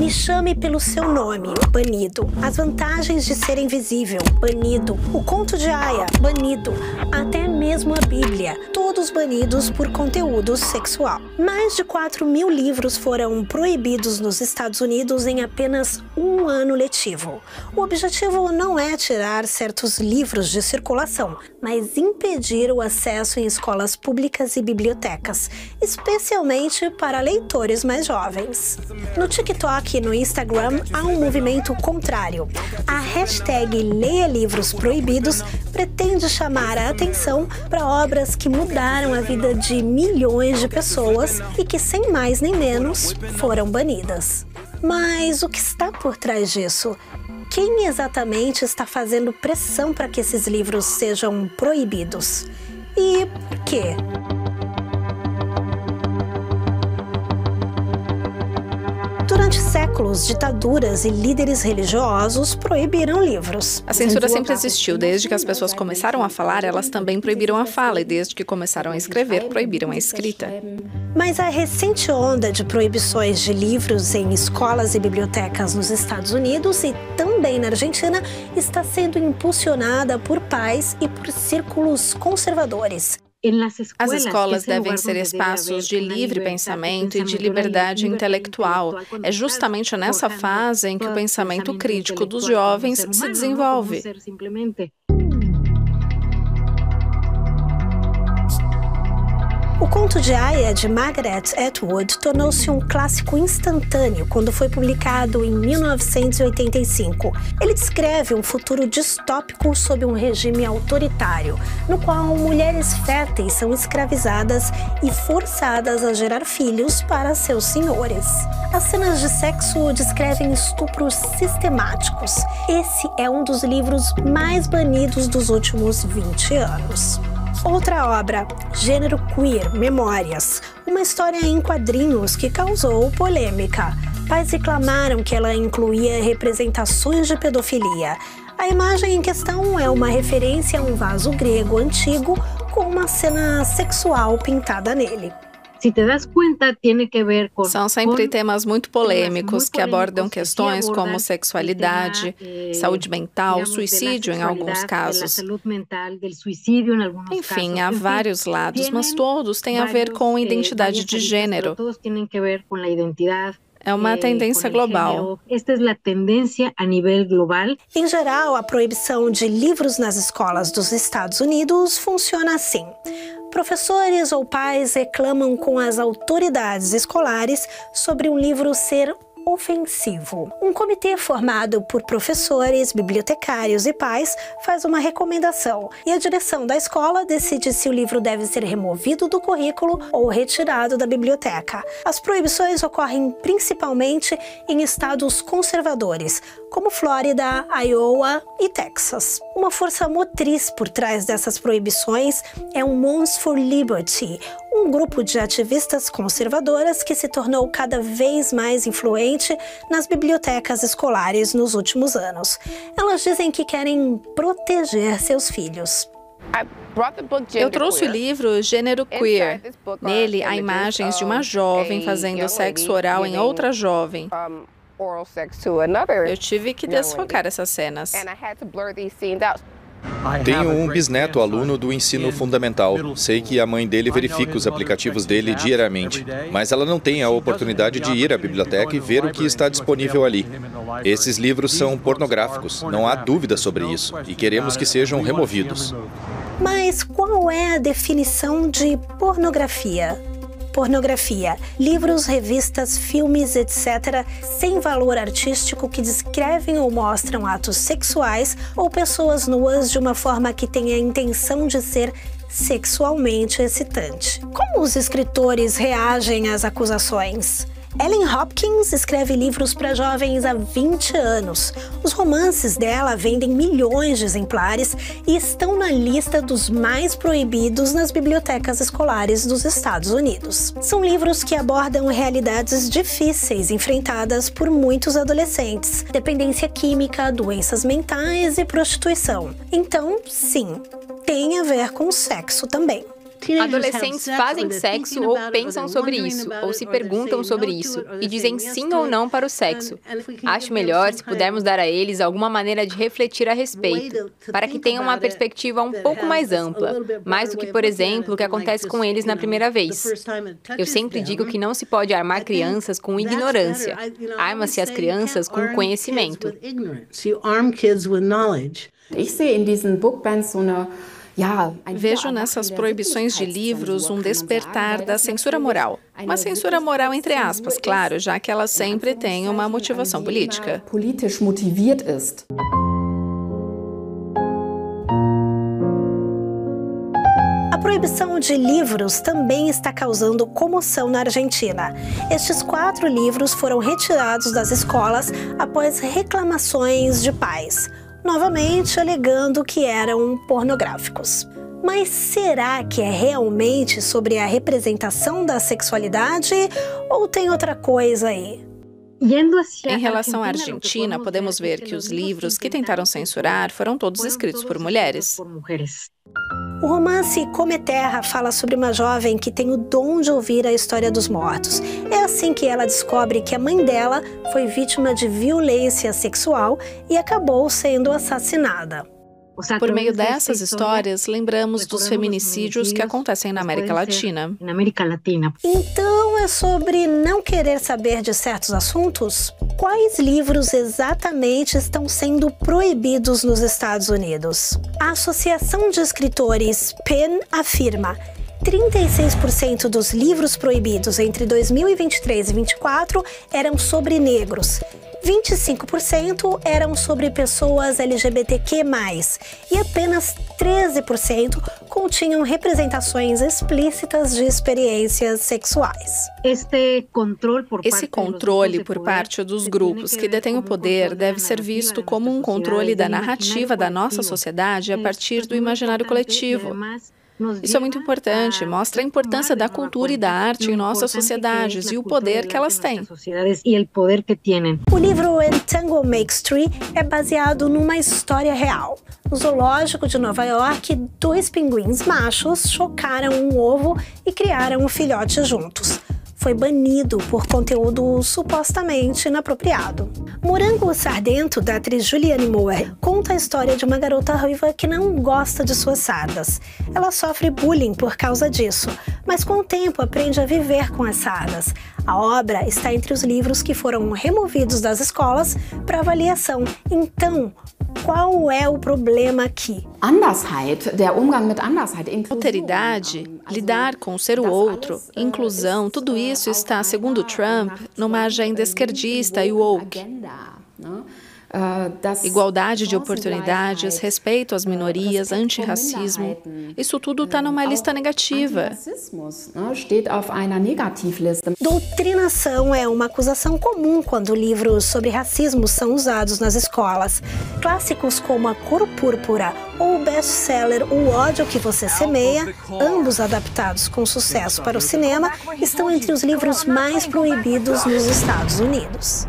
Me chame pelo seu nome, banido. As vantagens de ser invisível, banido. O conto de Aya, banido. Até mesmo a Bíblia, todos banidos por conteúdo sexual. Mais de 4.000 livros foram proibidos nos Estados Unidos em apenas um ano letivo. O objetivo não é tirar certos livros de circulação, mas impedir o acesso em escolas públicas e bibliotecas, especialmente para leitores mais jovens. No TikTok e no Instagram há um movimento contrário. A hashtag Leia Livros Proibidos pretende chamar a atenção para obras que mudaram a vida de milhões de pessoas e que, sem mais nem menos, foram banidas. Mas o que está por trás disso? Quem exatamente está fazendo pressão para que esses livros sejam proibidos? E por quê? Durante séculos, ditaduras e líderes religiosos proibiram livros. A censura sempre existiu. Desde que as pessoas começaram a falar, elas também proibiram a fala. E desde que começaram a escrever, proibiram a escrita. Mas a recente onda de proibições de livros em escolas e bibliotecas nos Estados Unidos e também na Argentina está sendo impulsionada por pais e por círculos conservadores. As escolas devem ser espaços de livre pensamento e de liberdade intelectual. É justamente nessa fase em que o pensamento crítico dos jovens se desenvolve. O conto de Aya, de Margaret Atwood, tornou-se um clássico instantâneo quando foi publicado em 1985. Ele descreve um futuro distópico sob um regime autoritário, no qual mulheres férteis são escravizadas e forçadas a gerar filhos para seus senhores. As cenas de sexo descrevem estupros sistemáticos. Esse é um dos livros mais banidos dos últimos 20 anos. Outra obra, Gênero Queer, Memórias, uma história em quadrinhos que causou polêmica. Pais reclamaram que ela incluía representações de pedofilia. A imagem em questão é uma referência a um vaso grego antigo com uma cena sexual pintada nele. São sempre temas muito polêmicos que abordam questões como sexualidade, saúde mental, suicídio em alguns casos. Enfim, há vários lados, mas todos têm a ver com identidade de gênero. É uma tendência global. Em geral, a proibição de livros nas escolas dos Estados Unidos funciona assim. Professores ou pais reclamam com as autoridades escolares sobre um livro ser ofensivo. Um comitê formado por professores, bibliotecários e pais faz uma recomendação e a direção da escola decide se o livro deve ser removido do currículo ou retirado da biblioteca. As proibições ocorrem principalmente em estados conservadores, como Flórida, Iowa e Texas. Uma força motriz por trás dessas proibições é o Moms for Liberty, um grupo de ativistas conservadoras que se tornou cada vez mais influente nas bibliotecas escolares nos últimos anos. Elas dizem que querem proteger seus filhos. Eu trouxe o livro Gênero Queer. Nele, há imagens de uma jovem fazendo sexo oral em outra jovem. Eu tive que desfocar essas cenas. Tenho um bisneto aluno do ensino fundamental. Sei que a mãe dele verifica os aplicativos dele diariamente, mas ela não tem a oportunidade de ir à biblioteca e ver o que está disponível ali. Esses livros são pornográficos, não há dúvida sobre isso, e queremos que sejam removidos. Mas qual é a definição de pornografia? Pornografia, livros, revistas, filmes, etc., sem valor artístico que descrevem ou mostram atos sexuais ou pessoas nuas de uma forma que tenha a intenção de ser sexualmente excitante. Como os escritores reagem às acusações? Ellen Hopkins escreve livros para jovens há 20 anos. Os romances dela vendem milhões de exemplares e estão na lista dos mais proibidos nas bibliotecas escolares dos Estados Unidos. São livros que abordam realidades difíceis enfrentadas por muitos adolescentes: dependência química, doenças mentais e prostituição. Então, sim, tem a ver com sexo também. Adolescentes fazem sexo ou pensam sobre isso, ou se perguntam sobre isso, e dizem sim ou não para o sexo. Acho melhor se pudermos dar a eles alguma maneira de refletir a respeito, para que tenham uma perspectiva um pouco mais ampla, mais do que, por exemplo, o que acontece com eles na primeira vez. Eu sempre digo que não se pode armar crianças com ignorância. Arma-se as crianças com conhecimento. Vejo nessas proibições de livros um despertar da censura moral. Uma censura moral entre aspas, claro, já que ela sempre tem uma motivação política. A proibição de livros também está causando comoção na Argentina. Estes 4 livros foram retirados das escolas após reclamações de pais, novamente alegando que eram pornográficos. Mas será que é realmente sobre a representação da sexualidade ou tem outra coisa aí? Em relação à Argentina, podemos ver que os livros que tentaram censurar foram todos escritos por mulheres. O romance Come Terra fala sobre uma jovem que tem o dom de ouvir a história dos mortos. É assim que ela descobre que a mãe dela foi vítima de violência sexual e acabou sendo assassinada. Por meio dessas histórias, lembramos dos feminicídios que acontecem na América Latina. Então é sobre não querer saber de certos assuntos? Quais livros exatamente estão sendo proibidos nos Estados Unidos? A Associação de Escritores PEN afirma: 36% dos livros proibidos entre 2023 e 2024 eram sobre negros. 25% eram sobre pessoas LGBTQ+, e apenas 13% continham representações explícitas de experiências sexuais. Esse controle por parte dos grupos que detêm o poder deve ser visto como um controle da narrativa da nossa sociedade a partir do imaginário coletivo. Isso é muito importante, mostra a importância da cultura e da arte em nossas sociedades e o poder que elas têm. O livro Entangle Makes Three é baseado numa história real. No zoológico de Nova York, 2 pinguins machos chocaram um ovo e criaram um filhote juntos. Foi banido por conteúdo supostamente inapropriado. Morango Sardento, da atriz Julianne Moore, conta a história de uma garota ruiva que não gosta de suas sardas. Ela sofre bullying por causa disso, mas com o tempo aprende a viver com as sardas. A obra está entre os livros que foram removidos das escolas para avaliação. Então, qual é o problema aqui? Alteridade, lidar com ser o outro, inclusão, tudo isso está, segundo Trump, numa agenda esquerdista e woke. Igualdade de oportunidades, respeito às minorias, antirracismo, isso tudo está numa lista negativa. Doutrinação é uma acusação comum quando livros sobre racismo são usados nas escolas. Clássicos como A Cor Púrpura ou o best-seller O Ódio que Você Semeia, ambos adaptados com sucesso para o cinema, estão entre os livros mais proibidos nos Estados Unidos.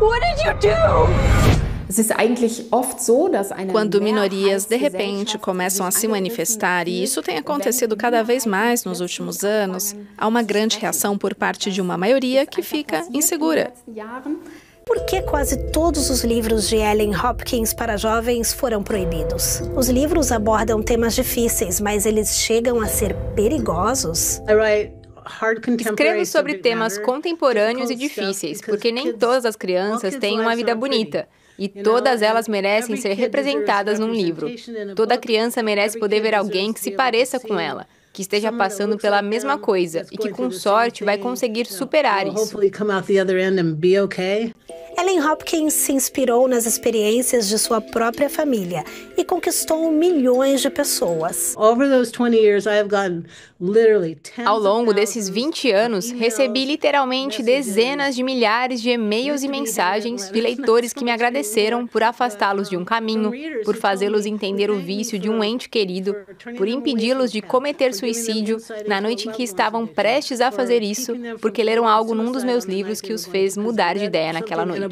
What did you do? Quando minorias, de repente, começam a se manifestar, e isso tem acontecido cada vez mais nos últimos anos, há uma grande reação por parte de uma maioria que fica insegura. Por que quase todos os livros de Ellen Hopkins para jovens foram proibidos? Os livros abordam temas difíceis, mas eles chegam a ser perigosos? Escrevo sobre temas contemporâneos e difíceis, porque nem todas as crianças têm uma vida bonita. E todas elas merecem ser representadas num livro. Toda criança merece poder ver alguém que se pareça com ela, que esteja passando pela mesma coisa e que, com sorte, vai conseguir superar isso. Ellen Hopkins se inspirou nas experiências de sua própria família e conquistou milhões de pessoas. Ao longo desses 20 anos, recebi literalmente dezenas de milhares de e-mails e mensagens de leitores que me agradeceram por afastá-los de um caminho, por fazê-los entender o vício de um ente querido, por impedi-los de cometer suicídio na noite em que estavam prestes a fazer isso, porque leram algo num dos meus livros que os fez mudar de ideia naquela noite.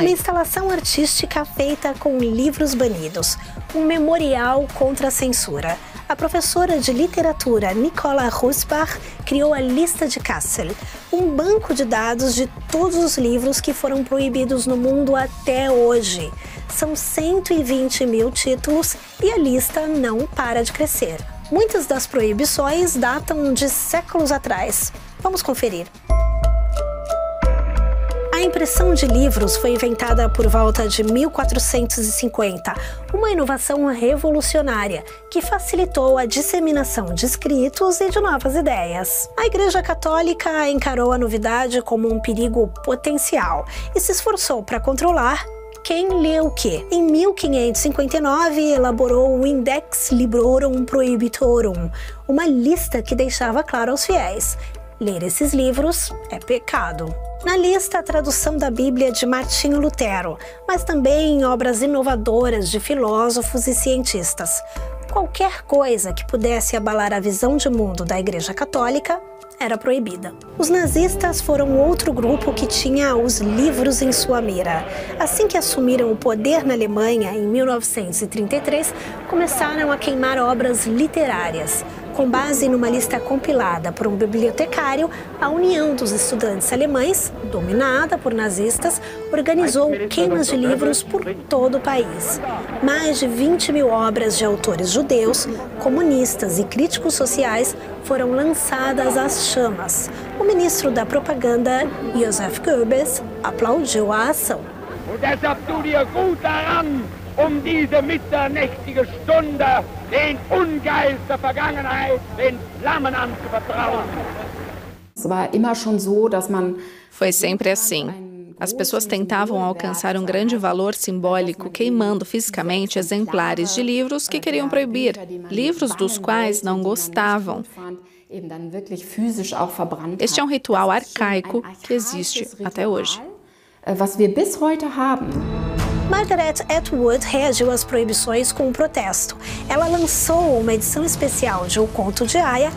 Uma instalação artística feita com livros banidos, um memorial contra a censura. A professora de literatura Nicola Rusbach criou a Lista de Kassel, um banco de dados de todos os livros que foram proibidos no mundo até hoje. São 120 mil títulos e a lista não para de crescer. Muitas das proibições datam de séculos atrás. Vamos conferir. A impressão de livros foi inventada por volta de 1450, uma inovação revolucionária que facilitou a disseminação de escritos e de novas ideias. A Igreja Católica encarou a novidade como um perigo potencial e se esforçou para controlar quem lê o quê. Em 1559, elaborou o Index Librorum Prohibitorum, uma lista que deixava claro aos fiéis: ler esses livros é pecado. Na lista, a tradução da Bíblia de Martinho Lutero, mas também obras inovadoras de filósofos e cientistas. Qualquer coisa que pudesse abalar a visão de mundo da Igreja Católica era proibida. Os nazistas foram outro grupo que tinha os livros em sua mira. Assim que assumiram o poder na Alemanha, em 1933, começaram a queimar obras literárias. Com base numa lista compilada por um bibliotecário, a União dos Estudantes Alemães, dominada por nazistas, organizou queimas de livros por todo o país. Mais de 20 mil obras de autores judeus, comunistas e críticos sociais foram lançadas às chamas. O ministro da propaganda, Joseph Goebbels, aplaudiu a ação. Diese mitternächtige Stunde, den Ungeist der Vergangenheit, den Flammen anzuvertrauen. Foi sempre assim. As pessoas tentavam alcançar um grande valor simbólico queimando fisicamente exemplares de livros que queriam proibir, livros dos quais não gostavam. Este é um ritual arcaico que existe até hoje. Margaret Atwood reagiu às proibições com um protesto. Ela lançou uma edição especial de O Conto de Aia,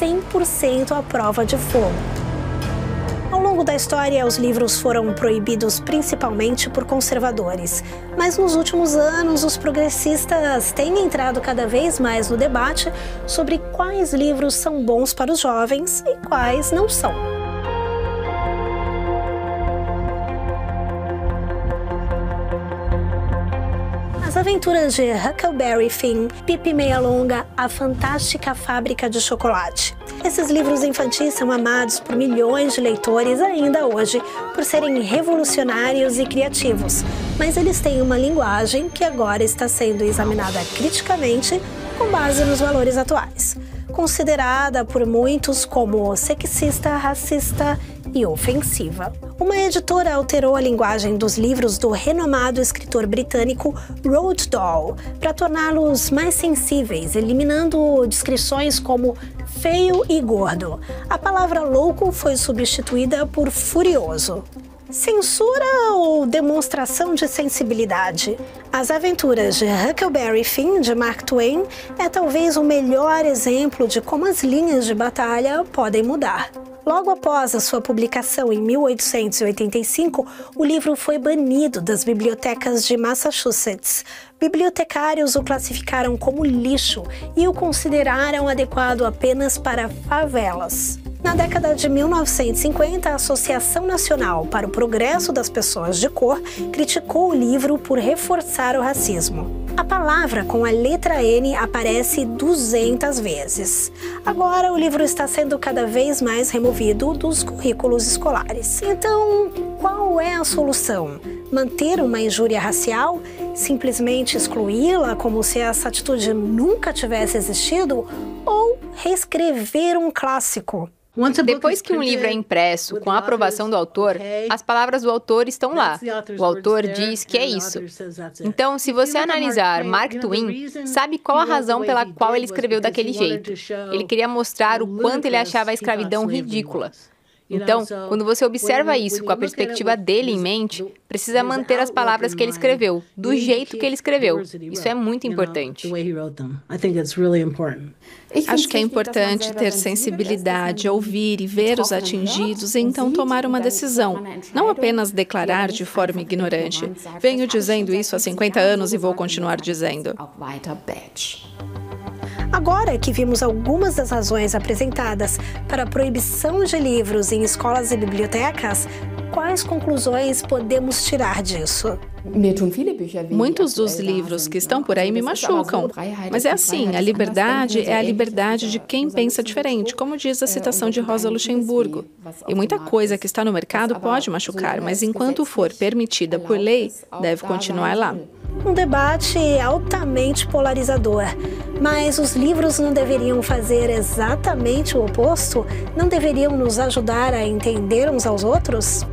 100% à prova de fogo. Ao longo da história, os livros foram proibidos principalmente por conservadores. Mas nos últimos anos, os progressistas têm entrado cada vez mais no debate sobre quais livros são bons para os jovens e quais não são. As Aventuras de Huckleberry Finn, Pipi Meia Longa, A Fantástica Fábrica de Chocolate. Esses livros infantis são amados por milhões de leitores ainda hoje por serem revolucionários e criativos, mas eles têm uma linguagem que agora está sendo examinada criticamente com base nos valores atuais, considerada por muitos como sexista, racista e ofensiva. Uma editora alterou a linguagem dos livros do renomado escritor britânico Roald Dahl para torná-los mais sensíveis, eliminando descrições como feio e gordo. A palavra louco foi substituída por furioso. Censura ou demonstração de sensibilidade? As Aventuras de Huckleberry Finn, de Mark Twain, é talvez o melhor exemplo de como as linhas de batalha podem mudar. Logo após a sua publicação em 1885, o livro foi banido das bibliotecas de Massachusetts. Bibliotecários o classificaram como lixo e o consideraram adequado apenas para favelas. Na década de 1950, a Associação Nacional para o Progresso das Pessoas de Cor criticou o livro por reforçar o racismo. A palavra com a letra N aparece 200 vezes. Agora, o livro está sendo cada vez mais removido dos currículos escolares. Então, qual é a solução? Manter uma injúria racial? Simplesmente excluí-la como se essa atitude nunca tivesse existido? Ou reescrever um clássico? Depois que um livro é impresso com a aprovação do autor, as palavras do autor estão lá. O autor diz que é isso. Então, se você analisar Mark Twain, sabe qual a razão pela qual ele escreveu daquele jeito. Ele queria mostrar o quanto ele achava a escravidão ridícula. Então, quando você observa isso com a perspectiva dele em mente, precisa manter as palavras que ele escreveu, do jeito que ele escreveu. Isso é muito importante. Acho que é importante ter sensibilidade, ouvir e ver os atingidos e então tomar uma decisão. Não apenas declarar de forma ignorante. Venho dizendo isso há 50 anos e vou continuar dizendo. Agora que vimos algumas das razões apresentadas para a proibição de livros em escolas e bibliotecas, quais conclusões podemos tirar disso? Muitos dos livros que estão por aí me machucam, mas é assim, a liberdade é a liberdade de quem pensa diferente, como diz a citação de Rosa Luxemburgo. E muita coisa que está no mercado pode machucar, mas enquanto for permitida por lei, deve continuar lá. Um debate altamente polarizador. Mas os livros não deveriam fazer exatamente o oposto? Não deveriam nos ajudar a entender uns aos outros?